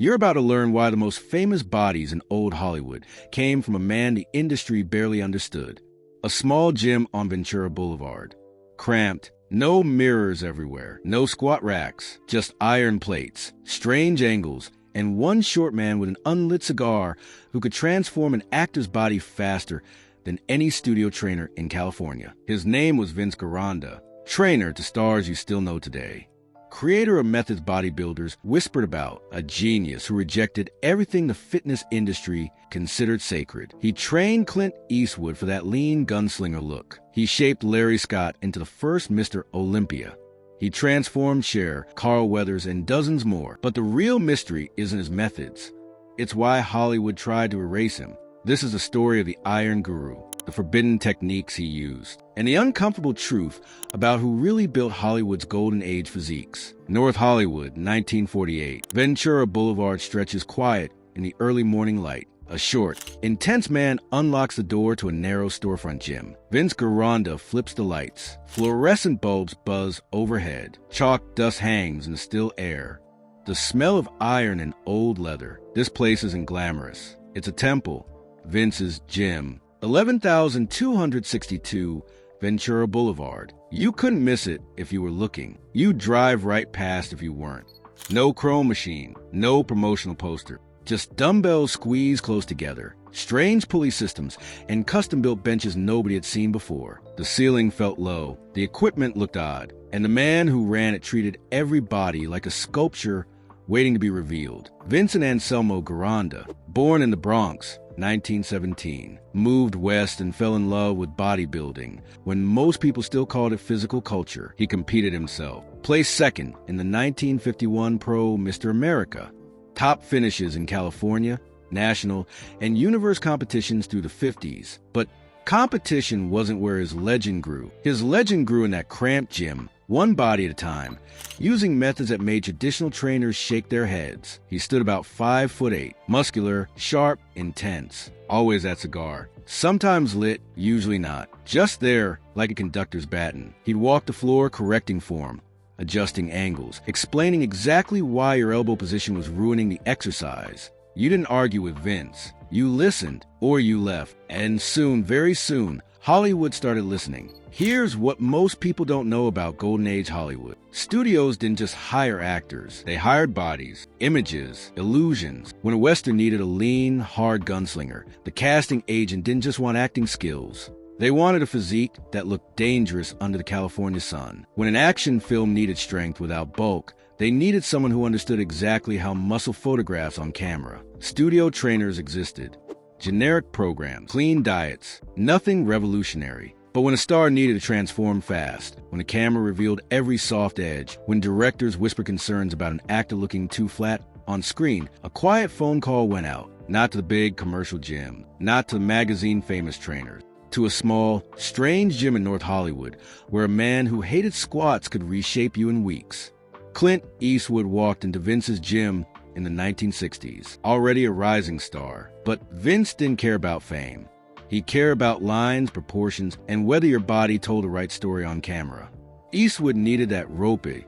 You're about to learn why the most famous bodies in old Hollywood came from a man the industry barely understood. A small gym on Ventura Boulevard. Cramped, no mirrors everywhere, no squat racks, just iron plates, strange angles, and one short man with an unlit cigar who could transform an actor's body faster than any studio trainer in California. His name was Vince Gironda, trainer to stars you still know today. Creator of methods bodybuilders whispered about, a genius who rejected everything the fitness industry considered sacred. He trained Clint Eastwood for that lean gunslinger look. He shaped Larry Scott into the first Mr. Olympia. He transformed Cher, Carl Weathers, and dozens more. But the real mystery isn't his methods. It's why Hollywood tried to erase him. This is the story of the Iron Guru, the forbidden techniques he used, and the uncomfortable truth about who really built Hollywood's golden age physiques. North Hollywood, 1948. Ventura Boulevard stretches quiet in the early morning light. A short, intense man unlocks the door to a narrow storefront gym. Vince Gironda flips the lights. Fluorescent bulbs buzz overhead. Chalk dust hangs in the still air. The smell of iron and old leather. This place isn't glamorous. It's a temple. Vince's gym. 11,262 Ventura Boulevard. You couldn't miss it if you were looking. You'd drive right past if you weren't. No chrome machine, no promotional poster. Just dumbbells squeezed close together, strange pulley systems, and custom-built benches nobody had seen before. The ceiling felt low, the equipment looked odd, and the man who ran it treated every body like a sculpture waiting to be revealed. Vincent Anselmo Gironda, born in the Bronx, 1917, moved west and fell in love with bodybuilding. When most people still called it physical culture, he competed himself. Placed second in the 1951 Pro Mr. America. Top finishes in California, national, and universe competitions through the 50s. But competition wasn't where his legend grew. His legend grew in that cramped gym, one body at a time, using methods that made traditional trainers shake their heads. He stood about 5'8", muscular, sharp, intense. Always that cigar. Sometimes lit, usually not. Just there, like a conductor's baton. He'd walk the floor correcting form, adjusting angles, explaining exactly why your elbow position was ruining the exercise. You didn't argue with Vince. You listened, or you left. And soon, very soon, Hollywood started listening. Here's what most people don't know about Golden Age Hollywood. Studios didn't just hire actors. They hired bodies, images, illusions. When a Western needed a lean, hard gunslinger, the casting agent didn't just want acting skills. They wanted a physique that looked dangerous under the California sun. When an action film needed strength without bulk, they needed someone who understood exactly how muscle photographs on camera. Studio trainers existed. Generic programs, clean diets, nothing revolutionary. But when a star needed to transform fast, when the camera revealed every soft edge, when directors whispered concerns about an actor looking too flat on screen, a quiet phone call went out. Not to the big commercial gym, not to the magazine-famous trainers, to a small, strange gym in North Hollywood where a man who hated squats could reshape you in weeks. Clint Eastwood walked into Vince's gym in the 1960s, already a rising star. But Vince didn't care about fame. He cared about lines, proportions, and whether your body told the right story on camera. Eastwood needed that ropey,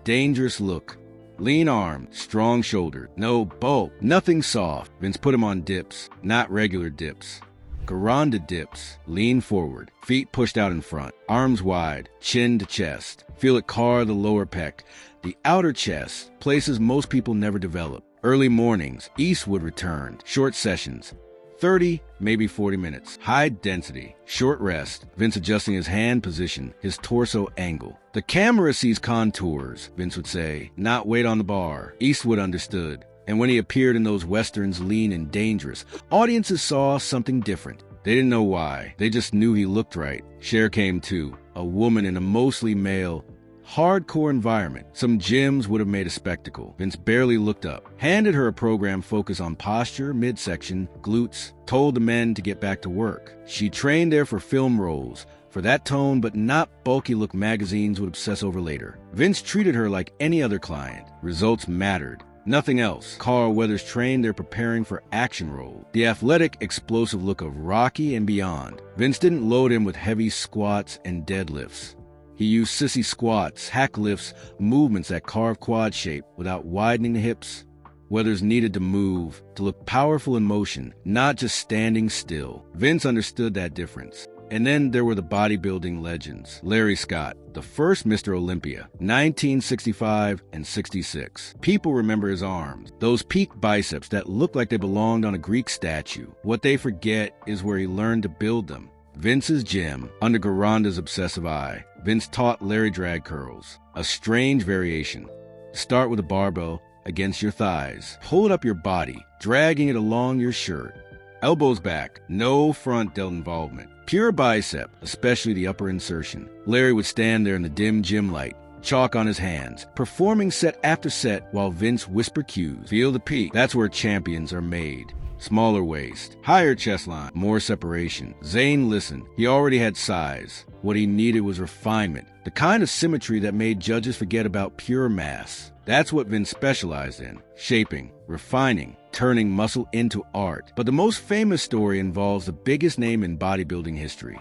dangerous look. Lean arm, strong shoulder, no bulk, nothing soft. Vince put him on dips, not regular dips. Gironda dips, lean forward, feet pushed out in front, arms wide, chin to chest. Feel it carve the lower pec, the outer chest, places most people never develop. Early mornings, Eastwood returned, short sessions, 30, maybe 40 minutes. High density, short rest, Vince adjusting his hand position, his torso angle. The camera sees contours, Vince would say, not weight on the bar. Eastwood understood. And when he appeared in those westerns lean and dangerous, audiences saw something different. They didn't know why. They just knew he looked right. Cher came too, a woman in a mostly male, hardcore environment. Some gyms would have made a spectacle. Vince barely looked up, handed her a program focused on posture, midsection, glutes, told the men to get back to work. She trained there for film roles, for that tone but not bulky look magazines would obsess over later. Vince treated her like any other client. Results mattered. Nothing else. Carl Weathers trained there preparing for action roles. The athletic, explosive look of Rocky and beyond. Vince didn't load him with heavy squats and deadlifts. He used sissy squats, hack lifts, movements that carve quad shape without widening the hips. whether needed to move, to look powerful in motion, not just standing still. Vince understood that difference. And then there were the bodybuilding legends. Larry Scott, the first Mr. Olympia, 1965 and 66. People remember his arms, those peak biceps that looked like they belonged on a Greek statue. What they forget is where he learned to build them. Vince's gym, under Gironda's obsessive eye. Vince taught Larry drag curls, a strange variation. Start with a barbell against your thighs. Pull it up your body, dragging it along your shirt. Elbows back, no front delt involvement. Pure bicep, especially the upper insertion. Larry would stand there in the dim gym light, chalk on his hands, performing set after set while Vince whispered cues. Feel the peak. That's where champions are made. Smaller waist, higher chest line, more separation. Zane listened. He already had size. What he needed was refinement, the kind of symmetry that made judges forget about pure mass. That's what Vince specialized in, shaping, refining, turning muscle into art. But the most famous story involves the biggest name in bodybuilding history.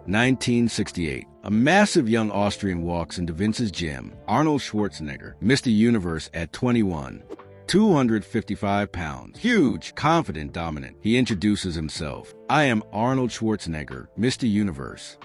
1968. A massive young Austrian walks into Vince's gym. Arnold Schwarzenegger, Mr. Universe at 21. 255 pounds. Huge, confident, dominant. He introduces himself. I am Arnold Schwarzenegger, Mr. Universe.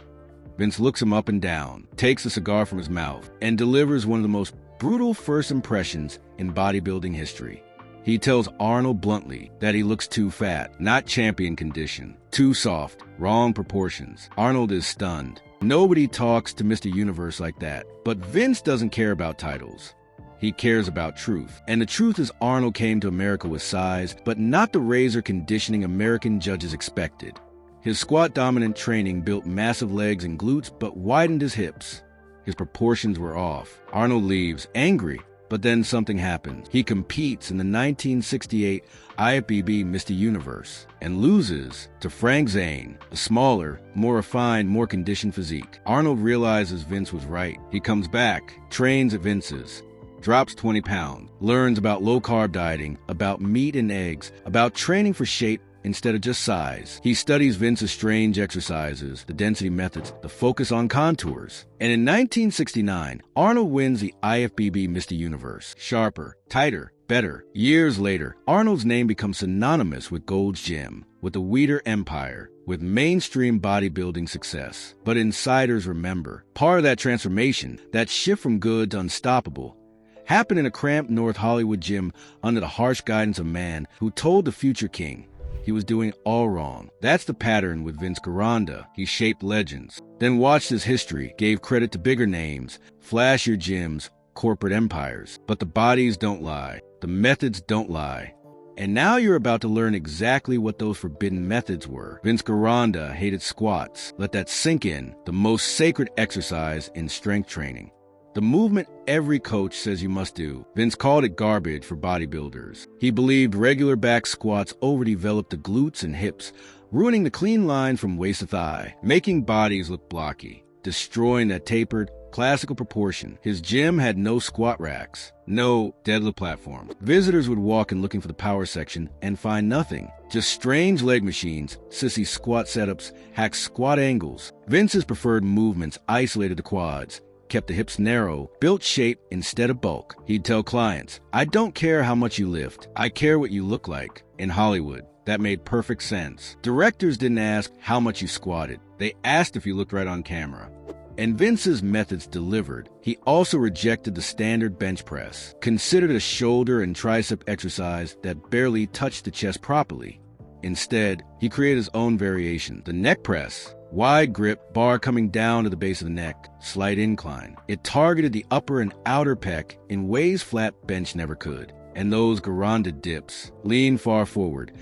Vince looks him up and down, takes a cigar from his mouth, and delivers one of the most brutal first impressions in bodybuilding history. He tells Arnold bluntly that he looks too fat, not champion condition, too soft, wrong proportions. Arnold is stunned. Nobody talks to Mr. Universe like that. But Vince doesn't care about titles. He cares about truth. And the truth is Arnold came to America with size, but not the razor conditioning American judges expected. His squat-dominant training built massive legs and glutes, but widened his hips. His proportions were off. Arnold leaves, angry, but then something happens. He competes in the 1968 IFBB Mr. Universe and loses to Frank Zane, a smaller, more refined, more conditioned physique. Arnold realizes Vince was right. He comes back, trains at Vince's, drops 20 pounds, learns about low-carb dieting, about meat and eggs, about training for shape instead of just size. He studies Vince's strange exercises, the density methods, the focus on contours. And in 1969, Arnold wins the IFBB Mr. Universe. Sharper, tighter, better. Years later, Arnold's name becomes synonymous with Gold's Gym, with the Weider Empire, with mainstream bodybuilding success. But insiders remember, part of that transformation, that shift from good to unstoppable, happened in a cramped North Hollywood gym under the harsh guidance of a man who told the future king he was doing all wrong. That's the pattern with Vince Gironda. He shaped legends, then watched his history, gave credit to bigger names, flashier gyms, corporate empires. But the bodies don't lie. The methods don't lie. And now you're about to learn exactly what those forbidden methods were. Vince Gironda hated squats. Let that sink in. The most sacred exercise in strength training. The movement every coach says you must do. Vince called it garbage for bodybuilders. He believed regular back squats overdeveloped the glutes and hips, ruining the clean line from waist to thigh, making bodies look blocky, destroying that tapered, classical proportion. His gym had no squat racks, no deadlift platforms. Visitors would walk in looking for the power section and find nothing. Just strange leg machines, sissy squat setups, hacked squat angles. Vince's preferred movements isolated the quads, kept the hips narrow, built shape instead of bulk. He'd tell clients, I don't care how much you lift, I care what you look like. In Hollywood, that made perfect sense. Directors didn't ask how much you squatted. They asked if you looked right on camera. And Vince's methods delivered. He also rejected the standard bench press, considered a shoulder and tricep exercise that barely touched the chest properly. Instead, he created his own variation, the neck press. Wide grip, bar coming down to the base of the neck, slight incline. It targeted the upper and outer pec in ways flat bench never could. And those Gironda dips, lean far forward,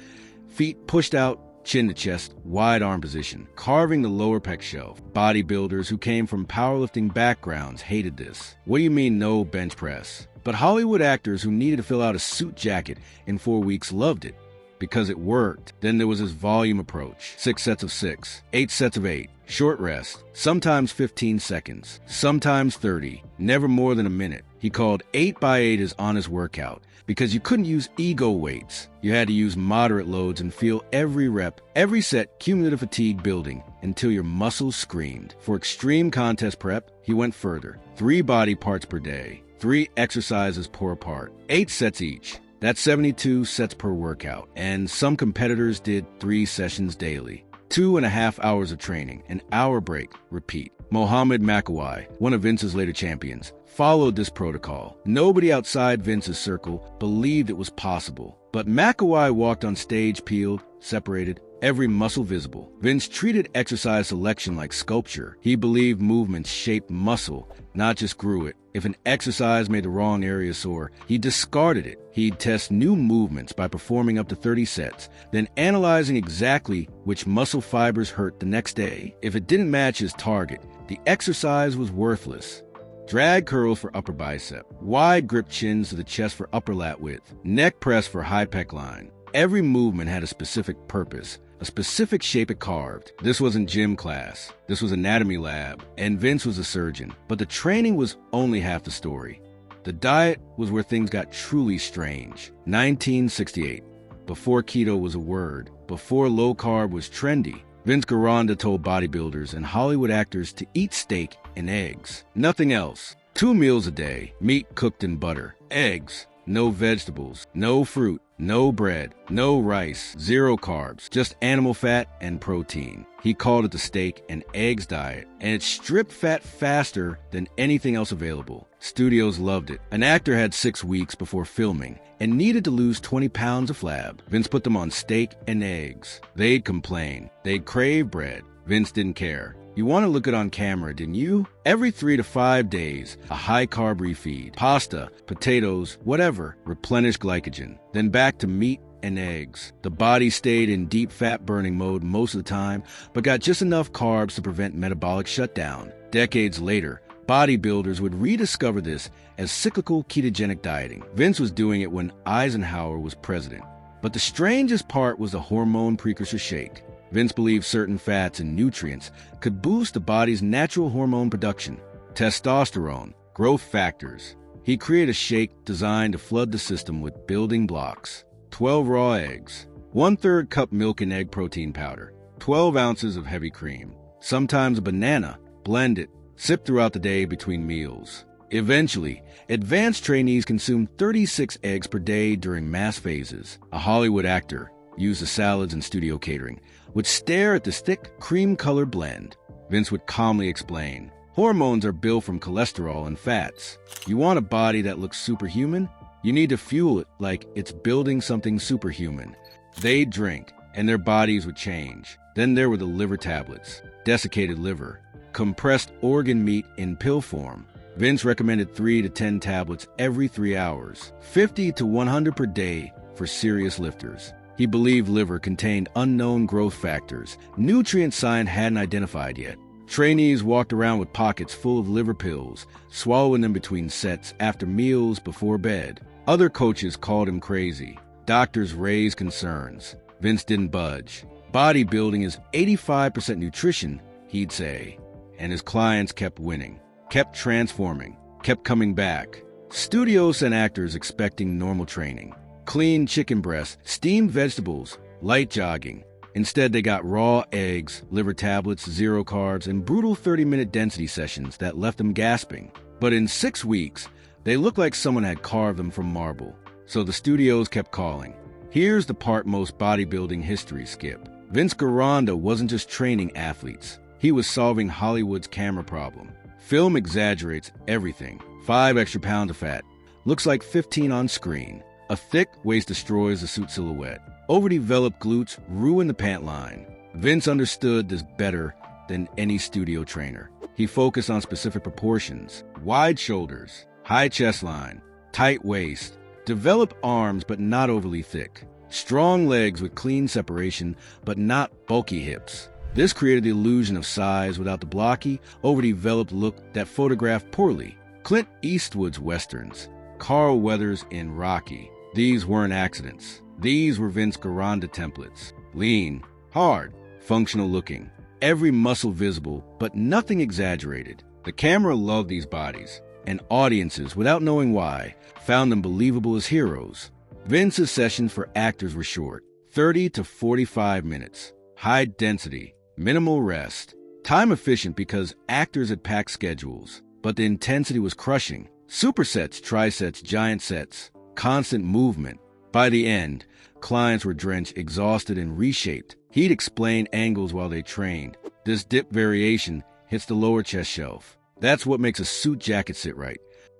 feet pushed out, chin to chest, wide arm position, carving the lower pec shelf. Bodybuilders who came from powerlifting backgrounds hated this. What do you mean no bench press? But Hollywood actors who needed to fill out a suit jacket in 4 weeks loved it, because it worked. Then there was his volume approach. 6 sets of 6, 8 sets of 8, short rest, sometimes 15 seconds, sometimes 30, never more than a minute. He called 8x8 his honest workout because you couldn't use ego weights. You had to use moderate loads and feel every rep, every set cumulative fatigue building until your muscles screamed. For extreme contest prep, he went further. 3 body parts per day, 3 exercises per part, 8 sets each. That's 72 sets per workout, and some competitors did 3 sessions daily. 2.5 hours of training, an hour break, repeat. Mohamed Makawai, one of Vince's later champions, followed this protocol. Nobody outside Vince's circle believed it was possible. But Makawai walked on stage peeled, separated, every muscle visible. Vince treated exercise selection like sculpture. He believed movements shaped muscle, not just grew it. If an exercise made the wrong area sore, he discarded it. He'd test new movements by performing up to 30 sets, then analyzing exactly which muscle fibers hurt the next day. If it didn't match his target, the exercise was worthless. Drag curls for upper bicep, wide grip chins to the chest for upper lat width, neck press for high pec line. Every movement had a specific purpose, a specific shape it carved. This wasn't gym class. This was anatomy lab, and Vince was a surgeon. But the training was only half the story. The diet was where things got truly strange. 1968. Before keto was a word, before low carb was trendy, Vince Gironda told bodybuilders and Hollywood actors to eat steak and eggs. Nothing else. 2 meals a day, meat cooked in butter, eggs, no vegetables, no fruit, no bread, no rice, 0 carbs, just animal fat and protein. He called it the steak and eggs diet, and it stripped fat faster than anything else available. Studios loved it. An actor had 6 weeks before filming and needed to lose 20 pounds of flab. Vince put them on steak and eggs. They'd complain. They'd crave bread. Vince didn't care. You want to look it on camera, didn't you? Every 3 to 5 days, a high-carb refeed. Pasta, potatoes, whatever, replenish glycogen. Then back to meat and eggs. The body stayed in deep fat-burning mode most of the time, but got just enough carbs to prevent metabolic shutdown. Decades later, bodybuilders would rediscover this as cyclical ketogenic dieting. Vince was doing it when Eisenhower was president. But the strangest part was the hormone precursor shake. Vince believed certain fats and nutrients could boost the body's natural hormone production, testosterone, growth factors. He created a shake designed to flood the system with building blocks. 12 raw eggs, 1/3 cup milk and egg protein powder, 12 ounces of heavy cream, sometimes a banana, blend it, sip throughout the day between meals. Eventually, advanced trainees consumed 36 eggs per day during mass phases. A Hollywood actor, used the salads and studio catering, would stare at this thick, cream-colored blend. Vince would calmly explain, hormones are built from cholesterol and fats. You want a body that looks superhuman? You need to fuel it like it's building something superhuman. They'd drink, and their bodies would change. Then there were the liver tablets, desiccated liver, compressed organ meat in pill form. Vince recommended 3 to 10 tablets every 3 hours, 50 to 100 per day for serious lifters. He believed liver contained unknown growth factors, nutrient science hadn't identified yet. Trainees walked around with pockets full of liver pills, swallowing them between sets, after meals, before bed. Other coaches called him crazy. Doctors raised concerns. Vince didn't budge. Bodybuilding is 85% nutrition, he'd say. And his clients kept winning, kept transforming, kept coming back. Studios sent actors expecting normal training. Clean chicken breasts, steamed vegetables, light jogging. Instead, they got raw eggs, liver tablets, 0 carbs, and brutal 30-minute density sessions that left them gasping. But in 6 weeks, they looked like someone had carved them from marble. So the studios kept calling. Here's the part most bodybuilding histories skip. Vince Gironda wasn't just training athletes. He was solving Hollywood's camera problem. Film exaggerates everything. 5 extra pounds of fat. Looks like 15 on screen. A thick waist destroys the suit silhouette. Overdeveloped glutes ruin the pant line. Vince understood this better than any studio trainer. He focused on specific proportions. Wide shoulders, high chest line, tight waist, developed arms but not overly thick, strong legs with clean separation but not bulky hips. This created the illusion of size without the blocky, overdeveloped look that photographed poorly. Clint Eastwood's westerns, Carl Weathers in Rocky. These weren't accidents. These were Vince Gironda templates. Lean, hard, functional looking. Every muscle visible, but nothing exaggerated. The camera loved these bodies, and audiences, without knowing why, found them believable as heroes. Vince's sessions for actors were short, 30 to 45 minutes. High density, minimal rest. Time efficient because actors had packed schedules, but the intensity was crushing. Supersets, trisets, giant sets. Constant movement. By the end, clients were drenched, exhausted, and reshaped. He'd explain angles while they trained. This dip variation hits the lower chest shelf. That's what makes a suit jacket sit right.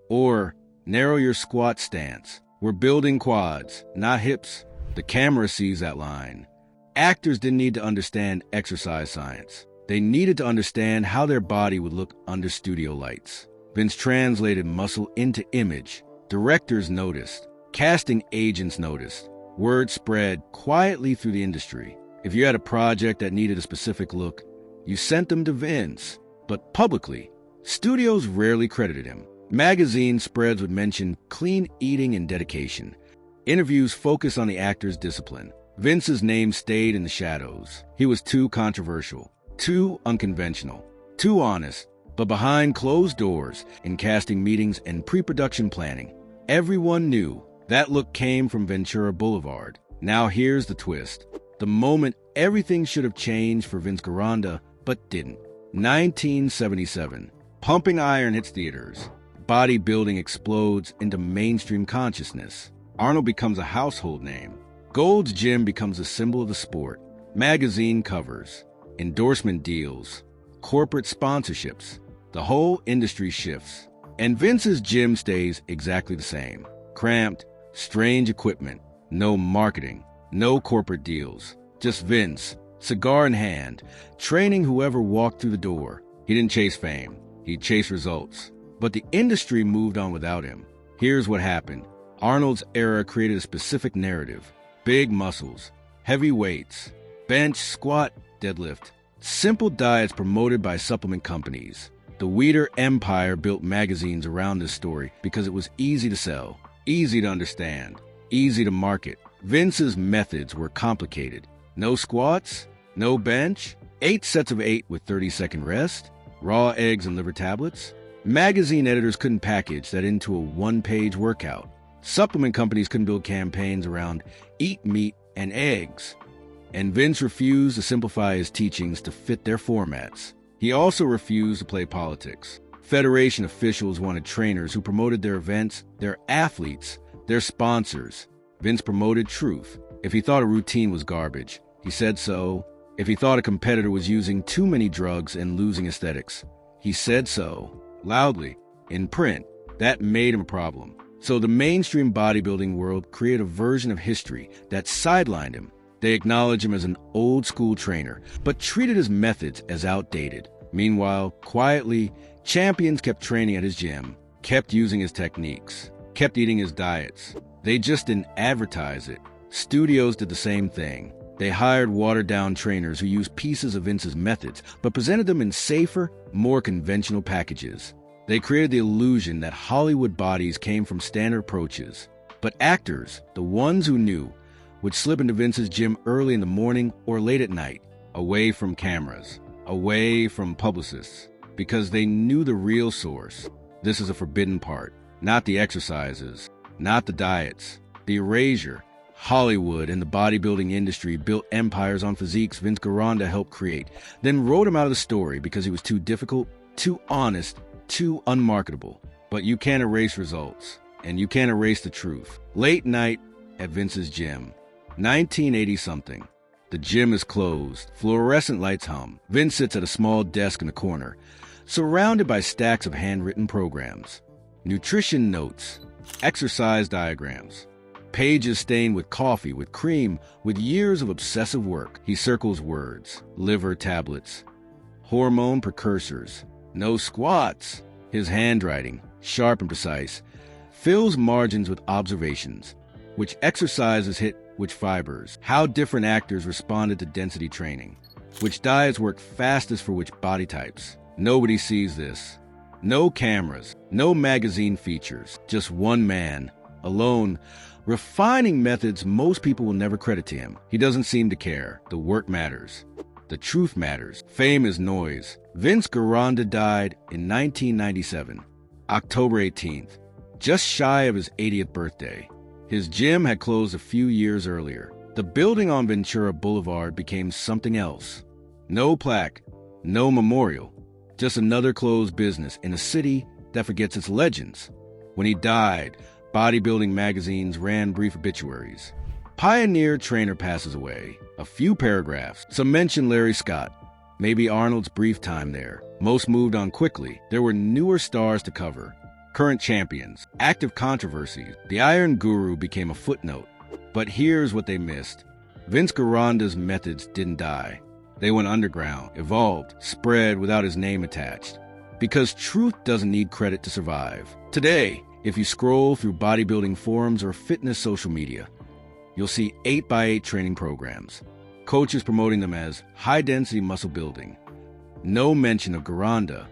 Or narrow your squat stance. We're building quads, not hips. The camera sees that line. Actors didn't need to understand exercise science. They needed to understand how their body would look under studio lights. Vince translated muscle into image. Directors noticed. Casting agents noticed. Word spread quietly through the industry. If you had a project that needed a specific look, you sent them to Vince. But publicly, studios rarely credited him. Magazine spreads would mention clean eating and dedication. Interviews focused on the actor's discipline. Vince's name stayed in the shadows. He was too controversial, too unconventional, too honest. But behind closed doors, in casting meetings and pre-production planning, everyone knew that look came from Ventura Boulevard. Now here's the twist. The moment everything should have changed for Vince Gironda, but didn't. 1977. Pumping Iron hits theaters. Bodybuilding explodes into mainstream consciousness. Arnold becomes a household name. Gold's Gym becomes a symbol of the sport. Magazine covers, endorsement deals, corporate sponsorships. The whole industry shifts. And Vince's gym stays exactly the same. Cramped, strange equipment, no marketing, no corporate deals. Just Vince, cigar in hand, training whoever walked through the door. He didn't chase fame. He chased results. But the industry moved on without him. Here's what happened. Arnold's era created a specific narrative. Big muscles, heavy weights, bench, squat, deadlift. Simple diets promoted by supplement companies. The Weider empire built magazines around this story because it was easy to sell, easy to understand, easy to market. Vince's methods were complicated. No squats, no bench, 8 sets of 8 with 30-second rest, raw eggs and liver tablets. Magazine editors couldn't package that into a one-page workout. Supplement companies couldn't build campaigns around eat meat and eggs. And Vince refused to simplify his teachings to fit their formats. He also refused to play politics. Federation officials wanted trainers who promoted their events, their athletes, their sponsors. Vince promoted truth. If he thought a routine was garbage, he said so. If he thought a competitor was using too many drugs and losing aesthetics, he said so. Loudly, in print. That made him a problem. So the mainstream bodybuilding world created a version of history that sidelined him. They acknowledged him as an old-school trainer, but treated his methods as outdated. Meanwhile, quietly, champions kept training at his gym, kept using his techniques, kept eating his diets. They just didn't advertise it. Studios did the same thing. They hired watered-down trainers who used pieces of Vince's methods, but presented them in safer, more conventional packages. They created the illusion that Hollywood bodies came from standard approaches. But actors, the ones who knew, would slip into Vince's gym early in the morning or late at night, away from cameras, away from publicists, because they knew the real source. This is a forbidden part. Not the exercises, not the diets, the erasure. Hollywood and the bodybuilding industry built empires on physiques Vince Gironda helped create, then wrote him out of the story because he was too difficult, too honest, too unmarketable. But you can't erase results, and you can't erase the truth. Late night at Vince's gym. 1980-something. The gym is closed. Fluorescent lights hum. Vince sits at a small desk in the corner, surrounded by stacks of handwritten programs. Nutrition notes. Exercise diagrams. Pages stained with coffee, with cream, with years of obsessive work. He circles words. Liver tablets. Hormone precursors. No squats. His handwriting, sharp and precise, fills margins with observations. Which exercises hit which fibers. How different actors responded to density training. Which diets work fastest for which body types. Nobody sees this. No cameras. No magazine features. Just one man, alone, refining methods most people will never credit to him. He doesn't seem to care. The work matters. The truth matters. Fame is noise. Vince Gironda died in 1997, October 18th, just shy of his 80th birthday. His gym had closed a few years earlier. The building on Ventura Boulevard became something else. No plaque, no memorial, just another closed business in a city that forgets its legends. When he died, Bodybuilding magazines ran brief obituaries. Pioneer trainer passes away. A few paragraphs. Some mention Larry Scott. Maybe Arnold's brief time there. Most moved on quickly. There were newer stars to cover. Current champions. Active controversies. The Iron Guru became a footnote. But here's what they missed. Vince Gironda's methods didn't die. They went underground, evolved, spread without his name attached. Because truth doesn't need credit to survive. Today, if you scroll through bodybuilding forums or fitness social media, you'll see 8x8 training programs. Coaches promoting them as high-density muscle building. No mention of Gironda,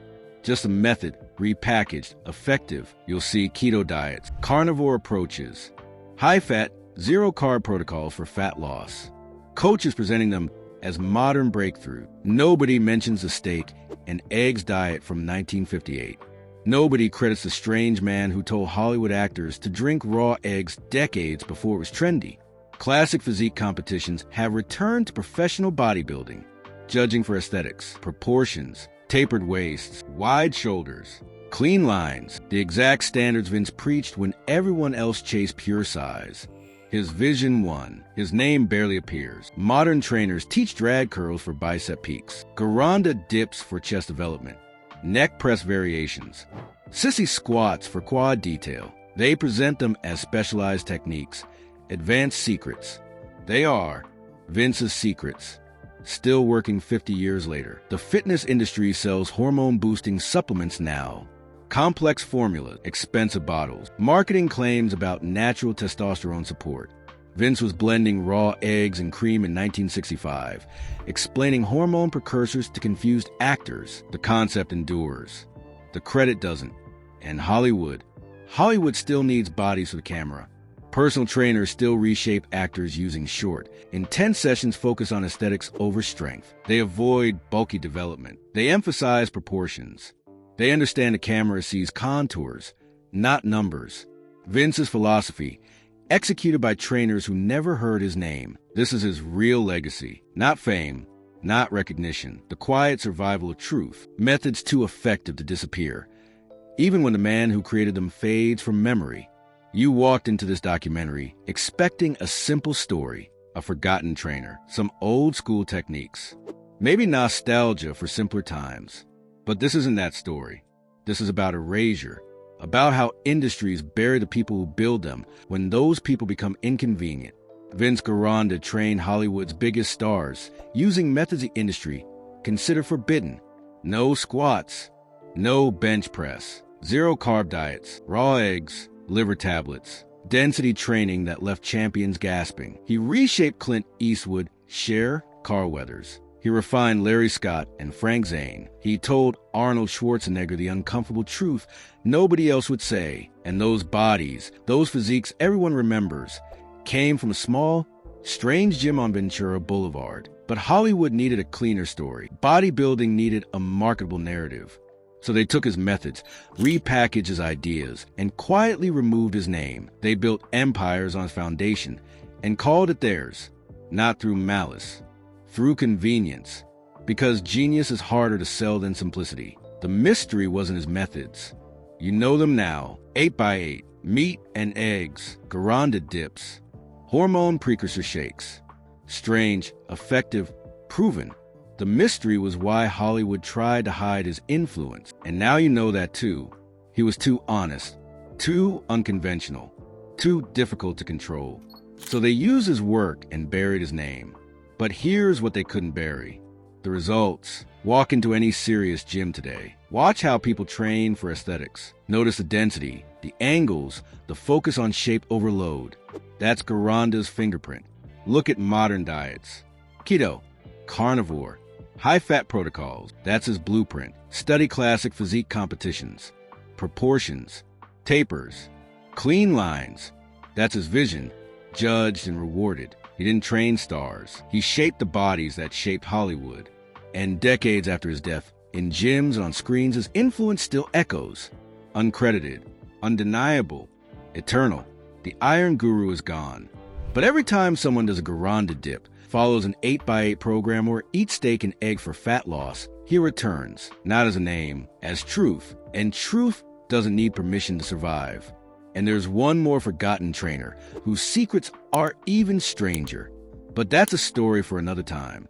just a method, repackaged, effective. You'll see keto diets, carnivore approaches, high-fat, zero-carb protocols for fat loss. Coaches presenting them as modern breakthrough. Nobody mentions the steak and eggs diet from 1958. Nobody credits the strange man who told Hollywood actors to drink raw eggs decades before it was trendy. Classic physique competitions have returned to professional bodybuilding, judging for aesthetics, proportions, tapered waists, wide shoulders, clean lines, the exact standards Vince preached when everyone else chased pure size. His vision won. His name barely appears. Modern trainers teach drag curls for bicep peaks, Gironda dips for chest development, neck press variations, sissy squats for quad detail. They present them as specialized techniques, advanced secrets. They are Vince's secrets, still working 50 years later. The fitness industry sells hormone-boosting supplements now. Complex formulas, expensive bottles, marketing claims about natural testosterone support. Vince was blending raw eggs and cream in 1965, explaining hormone precursors to confused actors. The concept endures. The credit doesn't. And Hollywood still needs bodies for the camera. Personal trainers still reshape actors using short, intense sessions focus on aesthetics over strength. They avoid bulky development. They emphasize proportions. They understand the camera sees contours, not numbers. Vince's philosophy, executed by trainers who never heard his name. This is his real legacy. Not fame, not recognition. The quiet survival of truth. Methods too effective to disappear, even when the man who created them fades from memory. You walked into this documentary expecting a simple story, a forgotten trainer, some old school techniques, maybe nostalgia for simpler times. But this isn't that story. This is about erasure, about how industries bury the people who build them when those people become inconvenient. Vince Gironda trained Hollywood's biggest stars using methods the industry considered forbidden. No squats, no bench press, zero-carb diets, raw eggs, liver tablets, density training that left champions gasping. He reshaped Clint Eastwood, Cher, Carl Weathers. He refined Larry Scott and Frank Zane. He told Arnold Schwarzenegger the uncomfortable truth nobody else would say. And those bodies, those physiques everyone remembers, came from a small, strange gym on Ventura Boulevard. But Hollywood needed a cleaner story. Bodybuilding needed a marketable narrative. So they took his methods, repackaged his ideas, and quietly removed his name. They built empires on his foundation and called it theirs, not through malice, through convenience, because genius is harder to sell than simplicity. The mystery wasn't his methods. You know them now. 8x8, meat and eggs, Gironda dips, hormone precursor shakes. Strange, effective, proven. The mystery was why Hollywood tried to hide his influence. And now you know that too. He was too honest, too unconventional, too difficult to control. So they used his work and buried his name. But here's what they couldn't bury. The results. Walk into any serious gym today. Watch how people train for aesthetics. Notice the density, the angles, the focus on shape overload. That's Gironda's fingerprint. Look at modern diets. Keto, carnivore, high-fat protocols. That's his blueprint. Study classic physique competitions. Proportions, tapers, clean lines. That's his vision, judged and rewarded. He didn't train stars. He shaped the bodies that shaped Hollywood. And decades after his death, in gyms and on screens, his influence still echoes. Uncredited, undeniable, eternal. The Iron Guru is gone. But every time someone does a Gironda dip, follows an 8x8 program, or eats steak and egg for fat loss, he returns, not as a name, as truth. And truth doesn't need permission to survive. And there's one more forgotten trainer whose secrets are even stranger. But that's a story for another time.